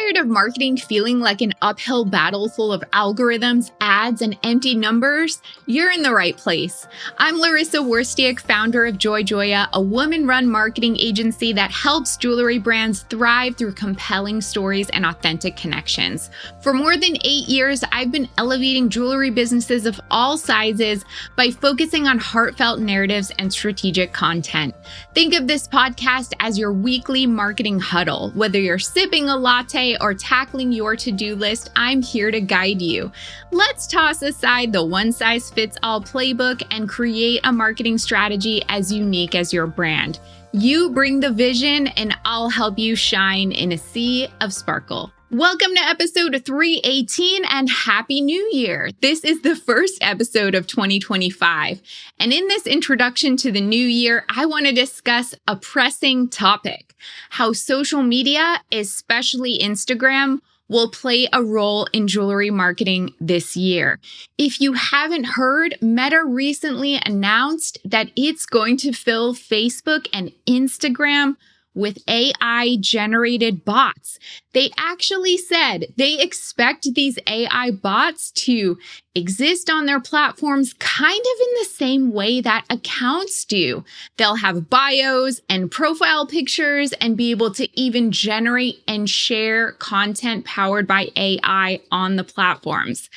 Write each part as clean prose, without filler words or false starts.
Tired of marketing feeling like an uphill battle full of algorithms, ads, and empty numbers? You're in the right place. I'm Larissa Wurstiak, founder of Joy Joya, a woman-run marketing agency that helps jewelry brands thrive through compelling stories and authentic connections. For more than 8 years, I've been elevating jewelry businesses of all sizes by focusing on heartfelt narratives and strategic content. Think of this podcast as your weekly marketing huddle. Whether you're sipping a latte or tackling your to-do list, I'm here to guide you. Let's toss aside the one-size-fits-all playbook and create a marketing strategy as unique as your brand. You bring the vision and I'll help you shine in a sea of sparkle. Welcome to episode 318 and Happy New Year. This is the first episode of 2025. And in this introduction to the new year, I want to discuss a pressing topic: how social media, especially Instagram, will play a role in jewelry marketing this year. If you haven't heard, Meta recently announced that it's going to fill Facebook and Instagram with AI-generated bots. They actually said they expect these AI bots to exist on their platforms kind of in the same way that accounts do. They'll have bios and profile pictures and be able to even generate and share content powered by AI on the platforms.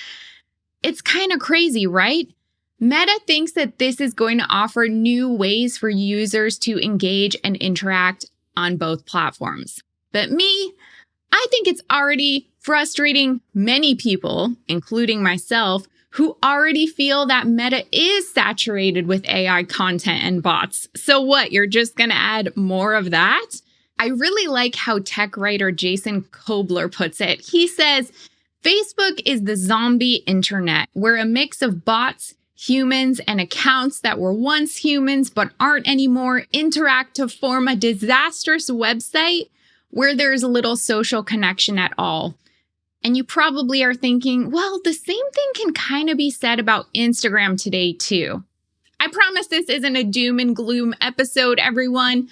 It's kind of crazy, right? Meta thinks that this is going to offer new ways for users to engage and interact on both platforms. But me, I think it's already frustrating many people, including myself, who already feel that Meta is saturated with AI content and bots. So what, you're just going to add more of that? I really like how tech writer Jason Koebler puts it. He says, Facebook is the zombie internet, where a mix of bots, humans, and accounts that were once humans but aren't anymore interact to form a disastrous website where there's little social connection at all. And you probably are thinking, well, the same thing can kind of be said about Instagram today too. I promise this isn't a doom and gloom episode, everyone.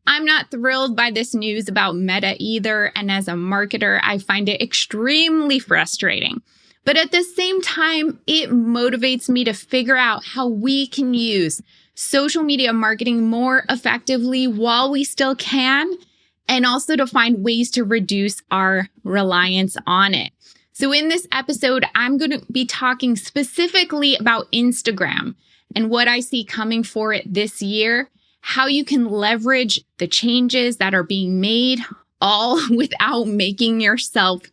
I'm not thrilled by this news about Meta either, and as a marketer, I find it extremely frustrating. But at the same time, it motivates me to figure out how we can use social media marketing more effectively while we still can, and also to find ways to reduce our reliance on it. So in this episode, I'm going to be talking specifically about Instagram and what I see coming for it this year, how you can leverage the changes that are being made, all without making yourself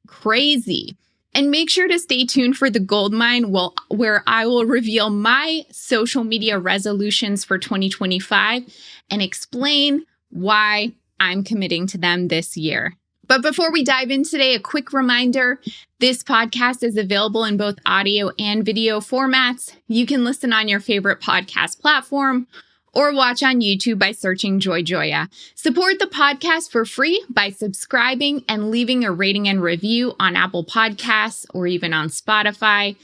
crazy. And make sure to stay tuned for the goldmine where I will reveal my social media resolutions for 2025 and explain why I'm committing to them this year. But before we dive in today, a quick reminder, this podcast is available in both audio and video formats. You can listen on your favorite podcast platform or watch on YouTube by searching Joy Joya. Support the podcast for free by subscribing and leaving a rating and review on Apple Podcasts or even on Spotify.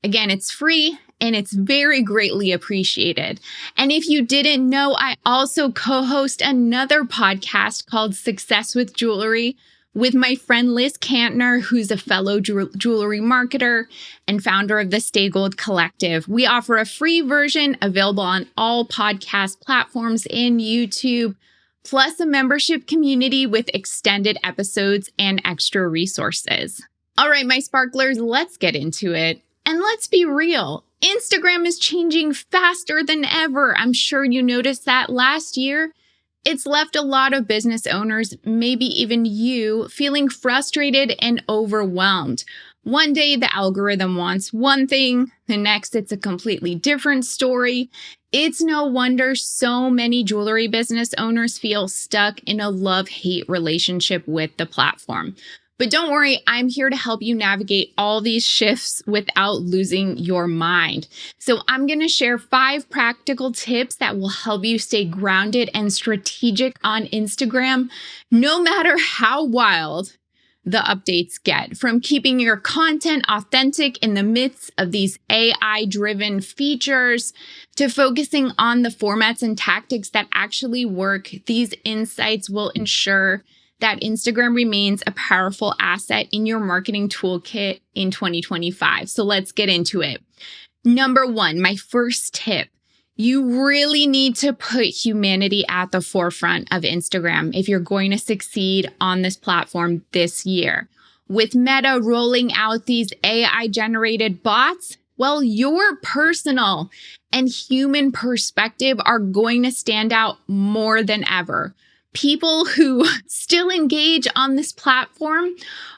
Again, it's free and it's very greatly appreciated. And if you didn't know, I also co-host another podcast called Success with Jewelry with my friend Liz Kantner, who's a fellow jewelry marketer and founder of the Stay Gold Collective. We offer a free version available on all podcast platforms and YouTube, plus a membership community with extended episodes and extra resources. All right, my sparklers, let's get into it. And let's be real, Instagram is changing faster than ever. I'm sure you noticed that last year. It's left a lot of business owners, maybe even you, feeling frustrated and overwhelmed. One day the algorithm wants one thing, the next it's a completely different story. It's no wonder so many jewelry business owners feel stuck in a love-hate relationship with the platform. But don't worry, I'm here to help you navigate all these shifts without losing your mind. So I'm going to share 5 practical tips that will help you stay grounded and strategic on Instagram, no matter how wild the updates get. From keeping your content authentic in the midst of these AI-driven features to focusing on the formats and tactics that actually work, these insights will ensure that Instagram remains a powerful asset in your marketing toolkit in 2025. So let's get into it. Number one, my first tip. You really need to put humanity at the forefront of Instagram if you're going to succeed on this platform this year. With Meta rolling out these AI-generated bots, well, your personal and human perspective are going to stand out more than ever. People who still engage on this platform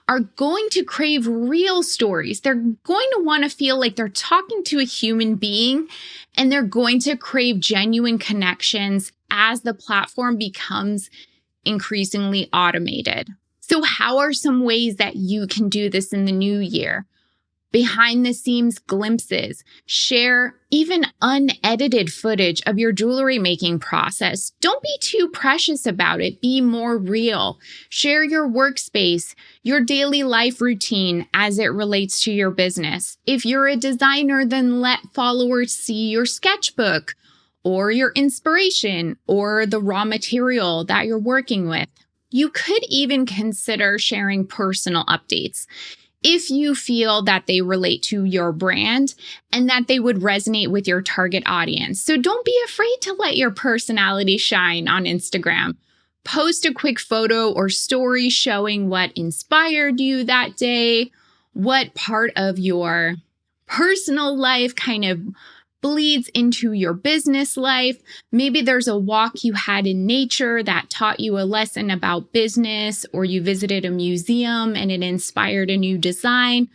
are going to crave real stories. They're going to want to feel like they're talking to a human being, and they're going to crave genuine connections as the platform becomes increasingly automated. So how are some ways that you can do this in the new year? Behind the scenes glimpses, share even unedited footage of your jewelry making process. Don't be too precious about it. Be more real. Share your workspace, your daily life routine as it relates to your business. If you're a designer, then let followers see your sketchbook or your inspiration or the raw material that you're working with. You could even consider sharing personal updates if you feel that they relate to your brand and that they would resonate with your target audience. So don't be afraid to let your personality shine on Instagram. Post a quick photo or story showing what inspired you that day, what part of your personal life kind of bleeds into your business life. Maybe there's a walk you had in nature that taught you a lesson about business, or you visited a museum and it inspired a new design.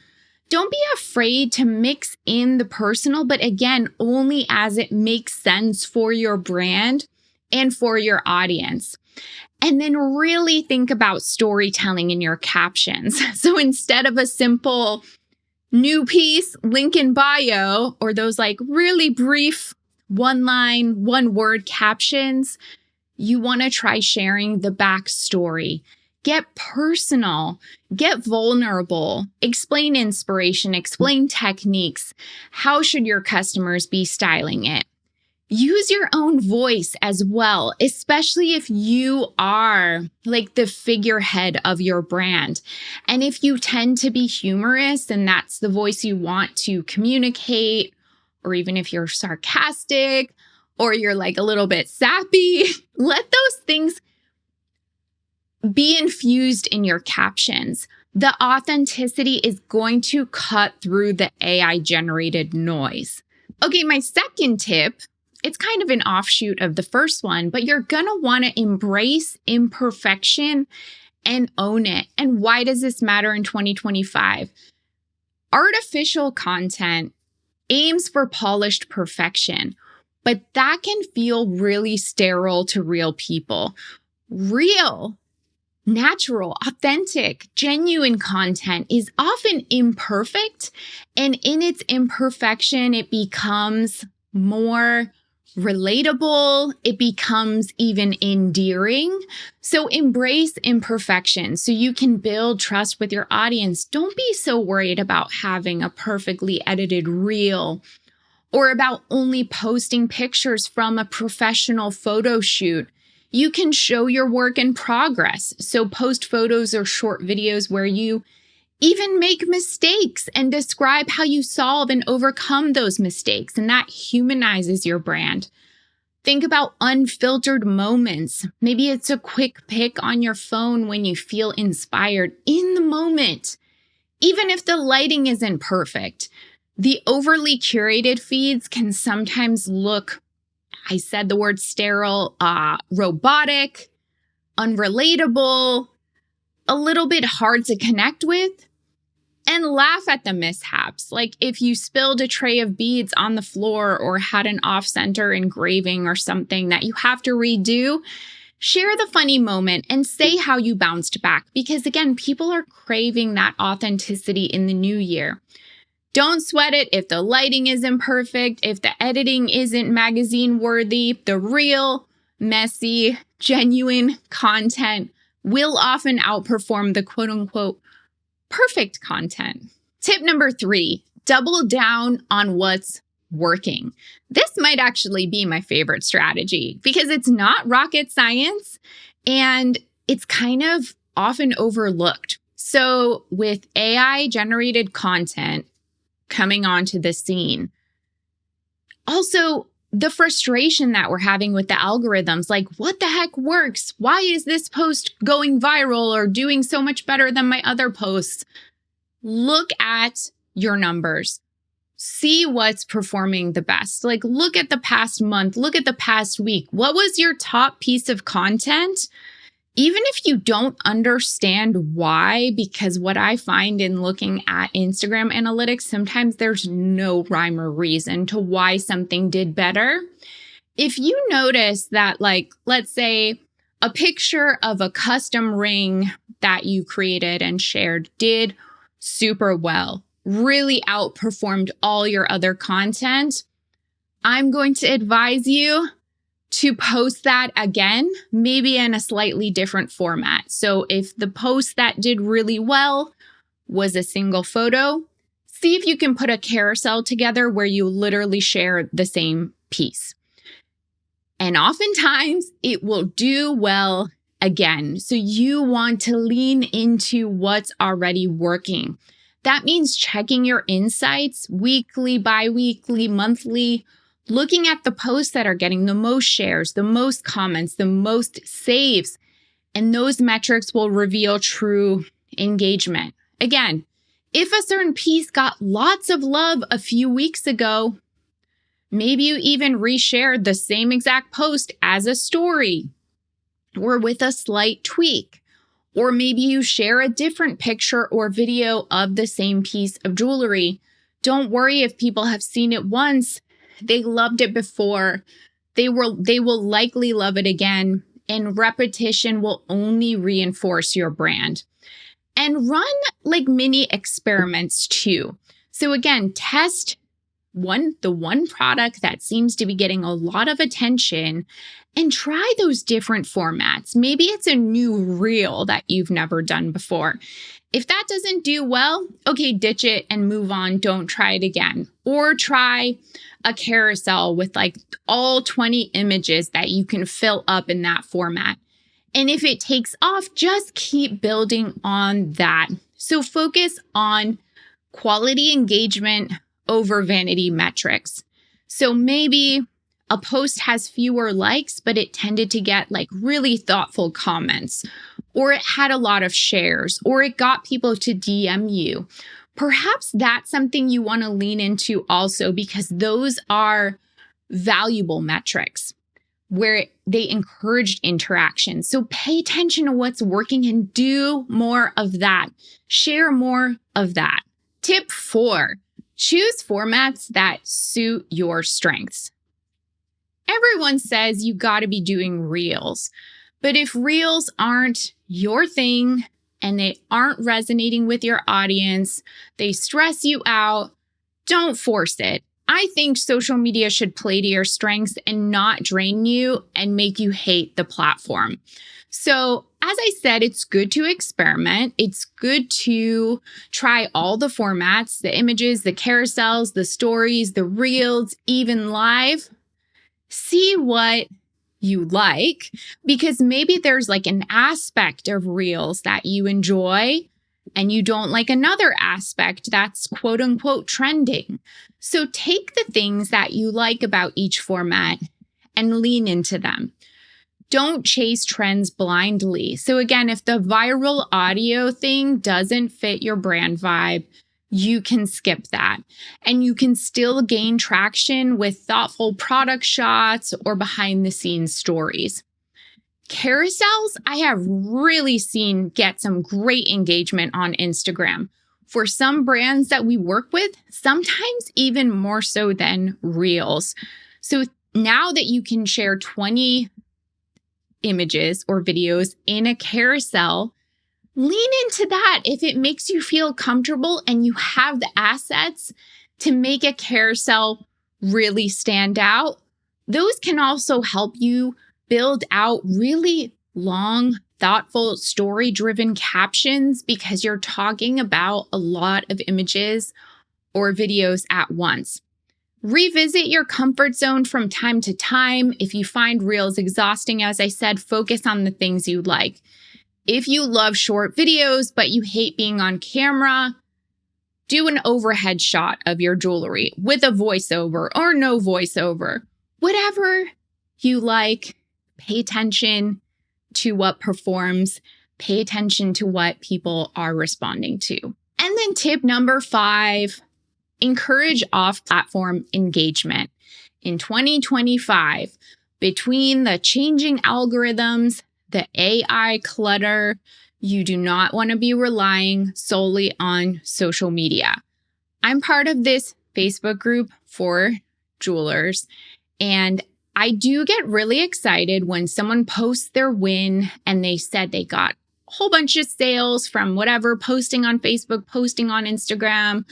Don't be afraid to mix in the personal, but again, only as it makes sense for your brand and for your audience. And then really think about storytelling in your captions. So instead of a simple new piece, link in bio, or those like really brief one line, one word captions, you want to try sharing the backstory. Get personal, get vulnerable, explain inspiration, explain techniques. How should your customers be styling it? Use your own voice as well, especially if you are like the figurehead of your brand. And if you tend to be humorous and that's the voice you want to communicate, or even if you're sarcastic or you're like a little bit sappy, let those things be infused in your captions. The authenticity is going to cut through the AI-generated noise. Okay, my second tip, it's kind of an offshoot of the first one, but you're going to want to embrace imperfection and own it. And why does this matter in 2025? Artificial content aims for polished perfection, but that can feel really sterile to real people. Real, natural, authentic, genuine content is often imperfect, and in its imperfection, it becomes more relatable, it becomes even endearing. So embrace imperfection so you can build trust with your audience. Don't be so worried about having a perfectly edited reel or about only posting pictures from a professional photo shoot. You can show your work in progress. So post photos or short videos where you even make mistakes and describe how you solve and overcome those mistakes. And that humanizes your brand. Think about unfiltered moments. Maybe it's a quick pic on your phone when you feel inspired in the moment. Even if the lighting isn't perfect, the overly curated feeds can sometimes look, I said the word sterile, robotic, unrelatable, a little bit hard to connect with, and laugh at the mishaps. Like if you spilled a tray of beads on the floor or had an off-center engraving or something that you have to redo, share the funny moment and say how you bounced back. Because again, people are craving that authenticity in the new year. Don't sweat it if the lighting isn't perfect, if the editing isn't magazine worthy. The real, messy, genuine content will often outperform the quote unquote perfect content. Tip number 3, double down on what's working. This might actually be my favorite strategy because it's not rocket science and it's kind of often overlooked. So with AI generated content coming onto the scene, also the frustration that we're having with the algorithms, like what the heck works? Why is this post going viral or doing so much better than my other posts? Look at your numbers. See what's performing the best. Like look at the past month, look at the past week. What was your top piece of content? Even if you don't understand why, because what I find in looking at Instagram analytics, sometimes there's no rhyme or reason to why something did better. If you notice that, like, let's say a picture of a custom ring that you created and shared did super well, really outperformed all your other content, I'm going to advise you to post that again, maybe in a slightly different format. So if the post that did really well was a single photo, see if you can put a carousel together where you literally share the same piece. And oftentimes it will do well again. So you want to lean into what's already working. That means checking your insights weekly, bi-weekly, monthly, looking at the posts that are getting the most shares, the most comments, the most saves, and those metrics will reveal true engagement. Again, if a certain piece got lots of love a few weeks ago, maybe you even reshared the same exact post as a story or with a slight tweak. Or maybe you share a different picture or video of the same piece of jewelry. Don't worry if people have seen it once. They loved it before. They will likely love it again. And repetition will only reinforce your brand. And run like mini experiments too. So again, test the one product that seems to be getting a lot of attention and try those different formats. Maybe it's a new reel that you've never done before. If that doesn't do well, okay, ditch it and move on. Don't try it again. Or try a carousel with like all 20 images that you can fill up in that format. And if it takes off, just keep building on that. So focus on quality engagement over vanity metrics. So maybe a post has fewer likes, but it tended to get like really thoughtful comments, or it had a lot of shares, or it got people to DM you. Perhaps that's something you want to lean into also, because those are valuable metrics where they encouraged interaction. So pay attention to what's working and do more of that. Share more of that. Tip 4. Choose formats that suit your strengths. Everyone says you got to be doing reels, but if reels aren't your thing and they aren't resonating with your audience, they stress you out, don't force it. I think social media should play to your strengths and not drain you and make you hate the platform. So, as I said, it's good to experiment. It's good to try all the formats, the images, the carousels, the stories, the reels, even live. See what you like, because maybe there's like an aspect of reels that you enjoy and you don't like another aspect that's quote unquote trending. So take the things that you like about each format and lean into them. Don't chase trends blindly. So again, if the viral audio thing doesn't fit your brand vibe, you can skip that. And you can still gain traction with thoughtful product shots or behind the scenes stories. Carousels, I have really seen get some great engagement on Instagram. For some brands that we work with, sometimes even more so than reels. So now that you can share 20 images or videos in a carousel, lean into that if it makes you feel comfortable and you have the assets to make a carousel really stand out. Those can also help you build out really long, thoughtful, story-driven captions because you're talking about a lot of images or videos at once. Revisit your comfort zone from time to time. If you find reels exhausting, as I said, focus on the things you like. If you love short videos, but you hate being on camera, do an overhead shot of your jewelry with a voiceover or no voiceover. Whatever you like, pay attention to what performs, pay attention to what people are responding to. And then tip number 5, encourage off-platform engagement. In 2025, between the changing algorithms, the AI clutter, you do not want to be relying solely on social media. I'm part of this Facebook group for jewelers, and I do get really excited when someone posts their win and they said they got a whole bunch of sales from whatever, posting on Facebook, posting on Instagram,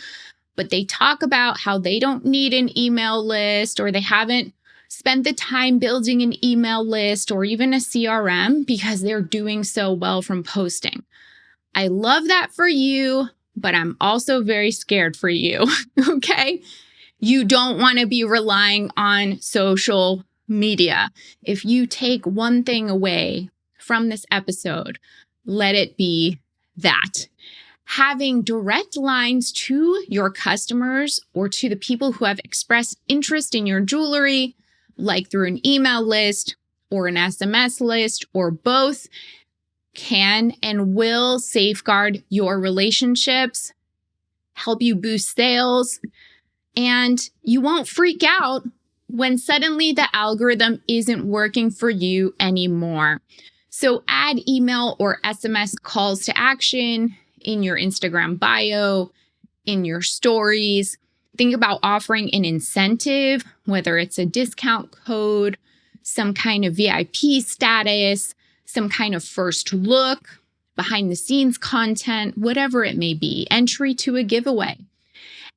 but they talk about how they don't need an email list or they haven't spent the time building an email list or even a CRM because they're doing so well from posting. I love that for you, but I'm also very scared for you, okay? You don't want to be relying on social media. If you take one thing away from this episode, let it be that. Having direct lines to your customers or to the people who have expressed interest in your jewelry, like through an email list or an SMS list or both, can and will safeguard your relationships, help you boost sales, and you won't freak out when suddenly the algorithm isn't working for you anymore. So add email or SMS calls to action in your Instagram bio, in your stories. Think about offering an incentive, whether it's a discount code, some kind of VIP status, some kind of first look, behind the scenes content, whatever it may be, entry to a giveaway.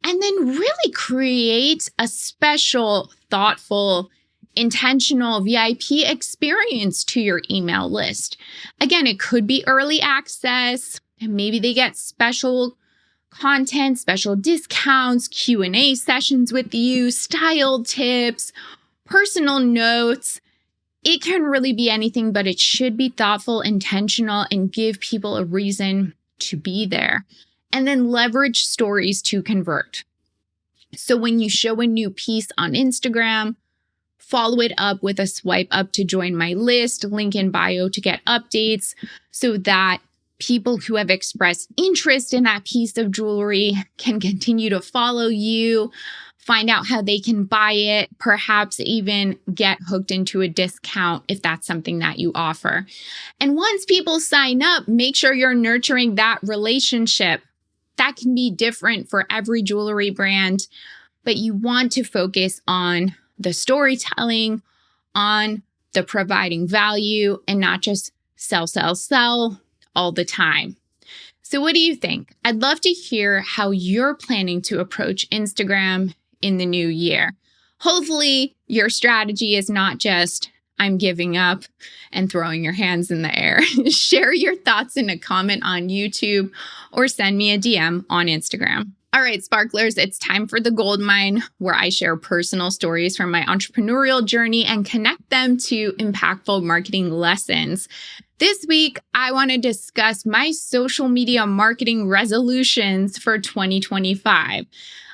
And then really create a special, thoughtful, intentional VIP experience to your email list. Again, it could be early access, and maybe they get special content, special discounts, Q&A sessions with you, style tips, personal notes. It can really be anything, but it should be thoughtful, intentional, and give people a reason to be there. And then leverage stories to convert. So when you show a new piece on Instagram, follow it up with a swipe up to join my list, link in bio to get updates so that people who have expressed interest in that piece of jewelry can continue to follow you, find out how they can buy it, perhaps even get hooked into a discount if that's something that you offer. And once people sign up, make sure you're nurturing that relationship. That can be different for every jewelry brand, but you want to focus on the storytelling, on the providing value, and not just sell, sell, sell all the time. So what do you think? I'd love to hear how you're planning to approach Instagram in the new year. Hopefully, your strategy is not just, I'm giving up and throwing your hands in the air. Share your thoughts in a comment on YouTube or send me a DM on Instagram. All right, sparklers, it's time for the gold mine, where I share personal stories from my entrepreneurial journey and connect them to impactful marketing lessons. This week, I want to discuss my social media marketing resolutions for 2025.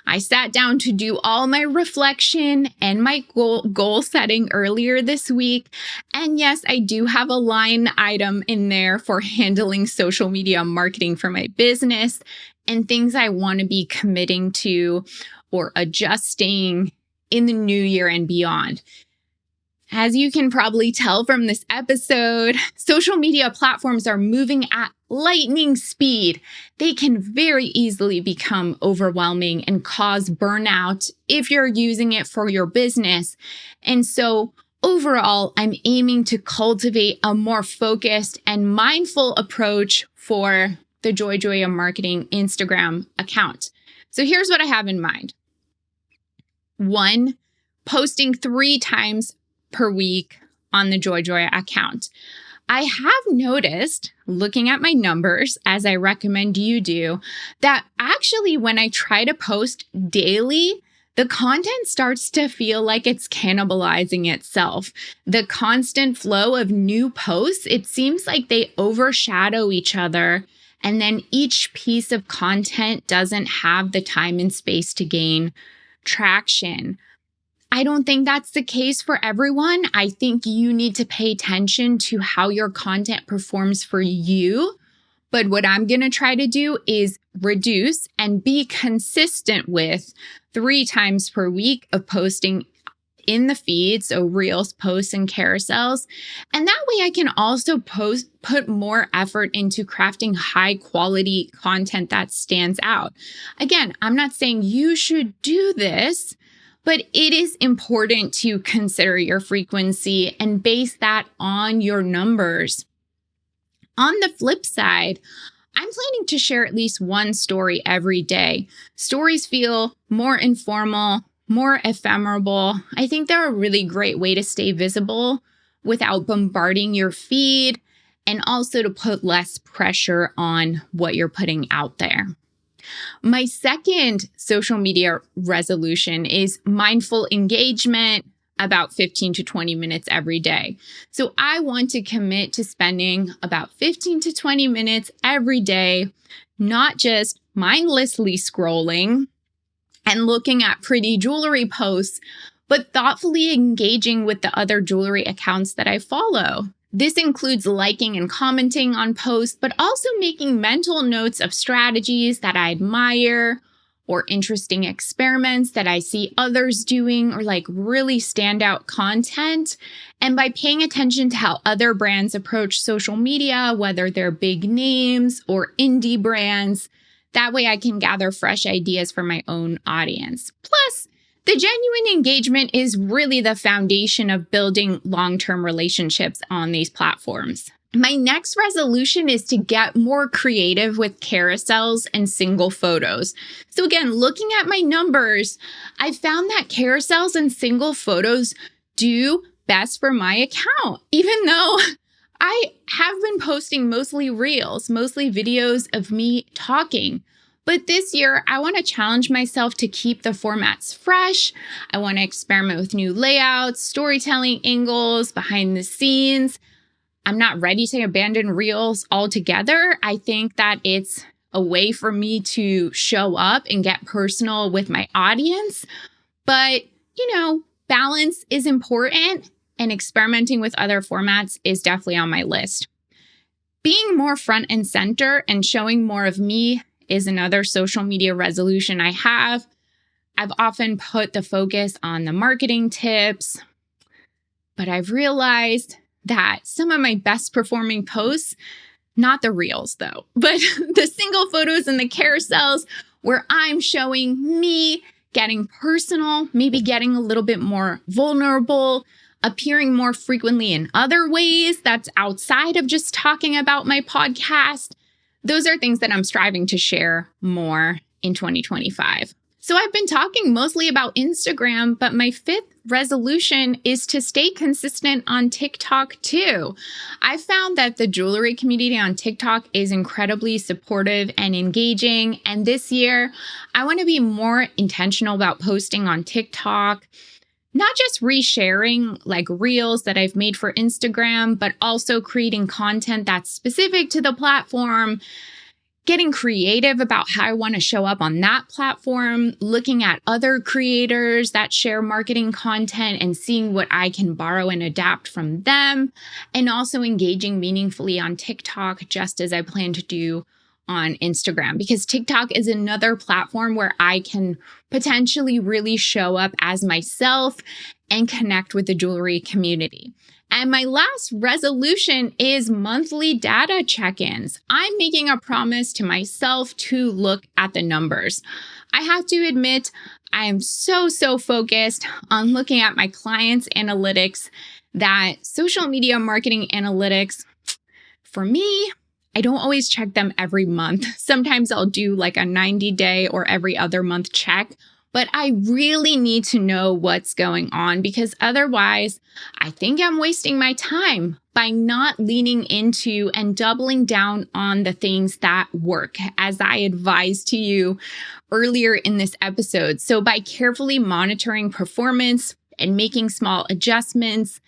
I sat down to do all my reflection and my goal setting earlier this week. And yes, I do have a line item in there for handling social media marketing for my business and things I want to be committing to or adjusting in the new year and beyond. As you can probably tell from this episode, social media platforms are moving at lightning speed. They can very easily become overwhelming and cause burnout if you're using it for your business. And so overall, I'm aiming to cultivate a more focused and mindful approach for the JoyJoya Marketing Instagram account. So here's what I have in mind. 1, posting 3 times per week on the JoyJoya account. I have noticed, looking at my numbers, as I recommend you do, that actually when I try to post daily, the content starts to feel like it's cannibalizing itself. The constant flow of new posts, it seems like they overshadow each other, and then each piece of content doesn't have the time and space to gain traction. I don't think that's the case for everyone. I think you need to pay attention to how your content performs for you. But what I'm going to try to do is reduce and be consistent with 3 times per week of posting in the feed, so reels, posts, and carousels. And that way I can also put more effort into crafting high quality content that stands out. Again, I'm not saying you should do this, but it is important to consider your frequency and base that on your numbers. On the flip side, I'm planning to share at least one story every day. Stories feel more informal, more ephemeral. I think they're a really great way to stay visible without bombarding your feed, and also to put less pressure on what you're putting out there. My second social media resolution is mindful engagement, about 15 to 20 minutes every day. So I want to commit to spending about 15 to 20 minutes every day, not just mindlessly scrolling and looking at pretty jewelry posts, but thoughtfully engaging with the other jewelry accounts that I follow. This includes liking and commenting on posts, but also making mental notes of strategies that I admire, or interesting experiments that I see others doing, or like really standout content. And by paying attention to how other brands approach social media, whether they're big names or indie brands, that way I can gather fresh ideas for my own audience. Plus, the genuine engagement is really the foundation of building long-term relationships on these platforms. My next resolution is to get more creative with carousels and single photos. So again, looking at my numbers, I found that carousels and single photos do best for my account, even though I have been posting mostly reels, mostly videos of me talking. But this year, I want to challenge myself to keep the formats fresh. I want to experiment with new layouts, storytelling angles, behind the scenes. I'm not ready to abandon reels altogether. I think that it's a way for me to show up and get personal with my audience. But, balance is important, and experimenting with other formats is definitely on my list. Being more front and center and showing more of me is another social media resolution I have. I've often put the focus on the marketing tips, but I've realized that some of my best performing posts, not the reels though, but the single photos and the carousels where I'm showing me getting personal, maybe getting a little bit more vulnerable, appearing more frequently in other ways that's outside of just talking about my podcast. Those are things that I'm striving to share more in 2025. So I've been talking mostly about Instagram, but my 5th resolution is to stay consistent on TikTok too. I found that the jewelry community on TikTok is incredibly supportive and engaging. And this year, I want to be more intentional about posting on TikTok, not just resharing like reels that I've made for Instagram, but also creating content that's specific to the platform, getting creative about how I want to show up on that platform, looking at other creators that share marketing content and seeing what I can borrow and adapt from them, and also engaging meaningfully on TikTok, just as I plan to do on Instagram, because TikTok is another platform where I can potentially really show up as myself and connect with the jewelry community. And my last resolution is monthly data check-ins. I'm making a promise to myself to look at the numbers. I have to admit, I am so focused on looking at my clients' analytics that social media marketing analytics, for me, I don't always check them every month. Sometimes I'll do like a 90-day or every other month check. But I really need to know what's going on, because otherwise I think I'm wasting my time by not leaning into and doubling down on the things that work, as I advised to you earlier in this episode. So by carefully monitoring performance and making small adjustments,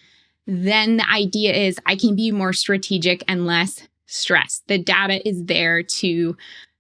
then the idea is I can be more strategic and less stressed. The data is there to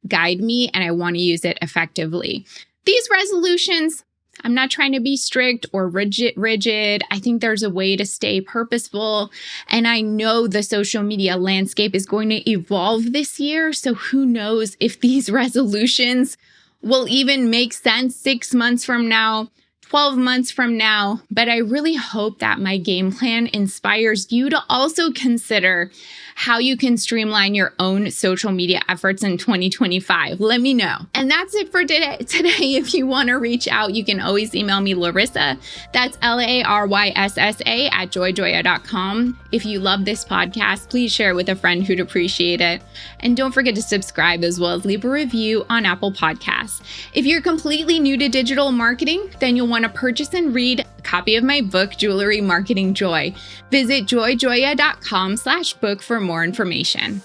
guide me, and I want to use it effectively. These resolutions, I'm not trying to be strict or rigid. I think there's a way to stay purposeful. And I know the social media landscape is going to evolve this year. So who knows if these resolutions will even make sense 6 months from now, 12 months from now. But I really hope that my game plan inspires you to also consider how you can streamline your own social media efforts in 2025. Let me know. And that's it for today. If you want to reach out, you can always email me, Larissa. That's LARYSSA @joyjoya.com. If you love this podcast, please share it with a friend who'd appreciate it. And don't forget to subscribe as well as leave a review on Apple Podcasts. If you're completely new to digital marketing, then you'll want to purchase and read a copy of my book, Jewelry Marketing Joy. Visit joyjoya.com/book for more information.